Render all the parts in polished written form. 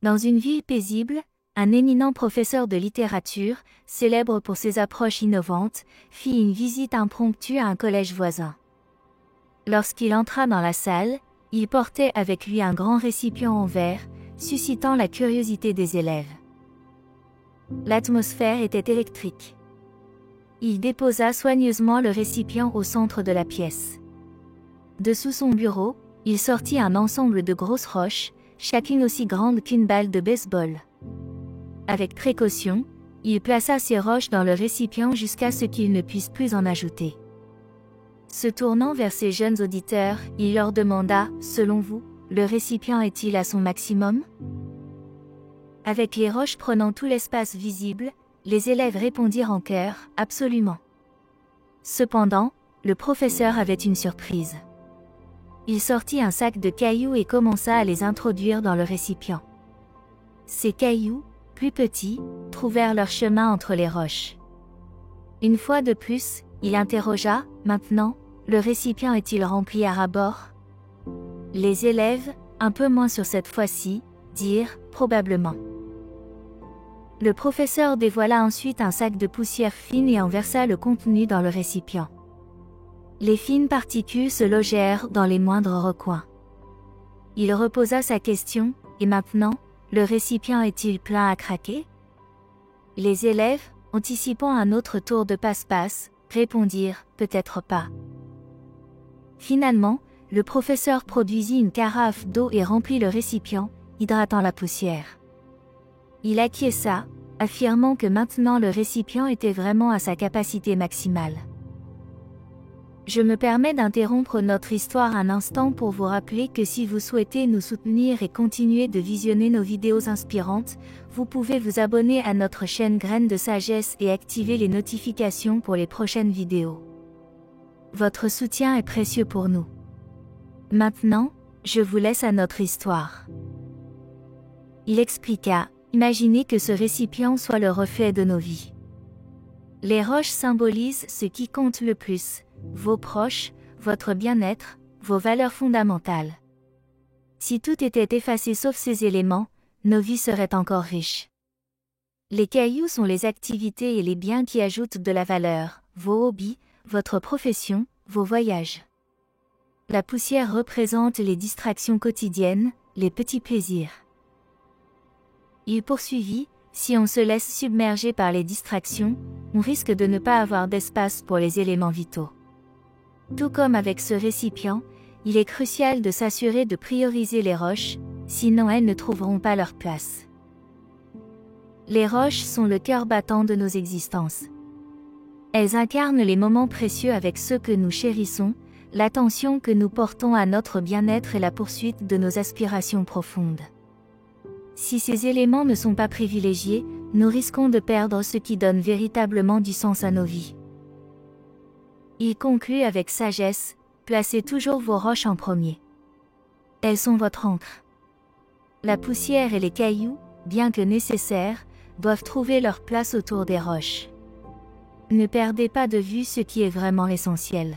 Dans une ville paisible, un éminent professeur de littérature, célèbre pour ses approches innovantes, fit une visite impromptue à un collège voisin. Lorsqu'il entra dans la salle, il portait avec lui un grand récipient en verre, suscitant la curiosité des élèves. L'atmosphère était électrique. Il déposa soigneusement le récipient au centre de la pièce. Dessous son bureau, il sortit un ensemble de grosses roches, chacune aussi grande qu'une balle de baseball. Avec précaution, il plaça ces roches dans le récipient jusqu'à ce qu'il ne puisse plus en ajouter. Se tournant vers ses jeunes auditeurs, il leur demanda, « Selon vous, le récipient est-il à son maximum ?» Avec les roches prenant tout l'espace visible, les élèves répondirent en chœur, « Absolument. » Cependant, le professeur avait une surprise. Il sortit un sac de cailloux et commença à les introduire dans le récipient. Ces cailloux, plus petits, trouvèrent leur chemin entre les roches. Une fois de plus, il interrogea, « Maintenant, le récipient est-il rempli à ras-bord » Les élèves, un peu moins sur cette fois-ci, dirent, « Probablement. » Le professeur dévoila ensuite un sac de poussière fine et en versa le contenu dans le récipient. Les fines particules se logèrent dans les moindres recoins. Il reposa sa question, « Et maintenant, le récipient est-il plein à craquer ?» Les élèves, anticipant un autre tour de passe-passe, répondirent, « Peut-être pas. » Finalement, le professeur produisit une carafe d'eau et remplit le récipient, hydratant la poussière. Il acquiesça, affirmant que maintenant le récipient était vraiment à sa capacité maximale. Je me permets d'interrompre notre histoire un instant pour vous rappeler que si vous souhaitez nous soutenir et continuer de visionner nos vidéos inspirantes, vous pouvez vous abonner à notre chaîne Graines de Sagesse et activer les notifications pour les prochaines vidéos. Votre soutien est précieux pour nous. Maintenant, je vous laisse à notre histoire. Il expliqua, « Imaginez que ce récipient soit le reflet de nos vies. Les roches symbolisent ce qui compte le plus, vos proches, votre bien-être, vos valeurs fondamentales. Si tout était effacé sauf ces éléments, nos vies seraient encore riches. Les cailloux sont les activités et les biens qui ajoutent de la valeur, vos hobbies, votre profession, vos voyages. La poussière représente les distractions quotidiennes, les petits plaisirs. » Il poursuivit, « Si on se laisse submerger par les distractions, on risque de ne pas avoir d'espace pour les éléments vitaux. Tout comme avec ce récipient, il est crucial de s'assurer de prioriser les roches, sinon elles ne trouveront pas leur place. Les roches sont le cœur battant de nos existences. Elles incarnent les moments précieux avec ceux que nous chérissons, l'attention que nous portons à notre bien-être et la poursuite de nos aspirations profondes. Si ces éléments ne sont pas privilégiés, nous risquons de perdre ce qui donne véritablement du sens à nos vies. Il conclut avec sagesse, « Placez toujours vos roches en premier. Elles sont votre encre. La poussière et les cailloux, bien que nécessaires, doivent trouver leur place autour des roches. Ne perdez pas de vue ce qui est vraiment essentiel. »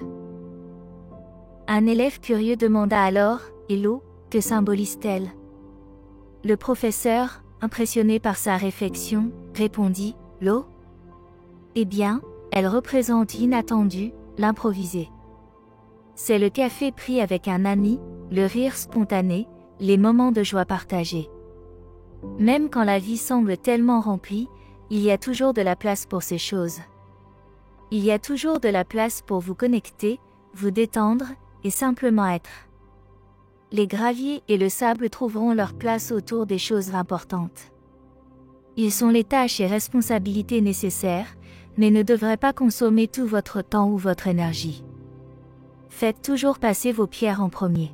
Un élève curieux demanda alors, « Et l'eau, que symbolise-t-elle » Le professeur, impressionné par sa réflexion, répondit, « L'eau ? Eh bien, elle représente l'inattendu, l'improvisé. C'est le café pris avec un ami, le rire spontané, les moments de joie partagés. Même quand la vie semble tellement remplie, il y a toujours de la place pour ces choses. Il y a toujours de la place pour vous connecter, vous détendre, et simplement être. Les graviers et le sable trouveront leur place autour des choses importantes. Ils sont les tâches et responsabilités nécessaires, mais ne devraient pas consommer tout votre temps ou votre énergie. Faites toujours passer vos pierres en premier.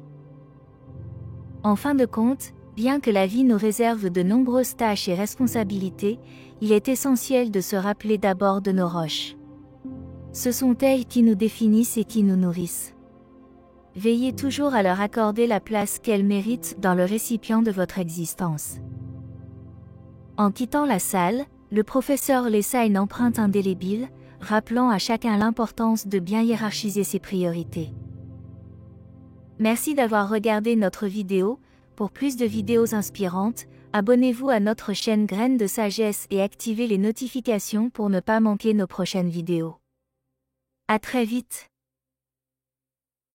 En fin de compte, bien que la vie nous réserve de nombreuses tâches et responsabilités, il est essentiel de se rappeler d'abord de nos roches. Ce sont elles qui nous définissent et qui nous nourrissent. Veillez toujours à leur accorder la place qu'elles méritent dans le récipient de votre existence. En quittant la salle, le professeur laissa une empreinte indélébile, rappelant à chacun l'importance de bien hiérarchiser ses priorités. Merci d'avoir regardé notre vidéo. Pour plus de vidéos inspirantes, Abonnez-vous à notre chaîne Graines de Sagesse et activez les notifications pour ne pas manquer nos prochaines vidéos. À très vite.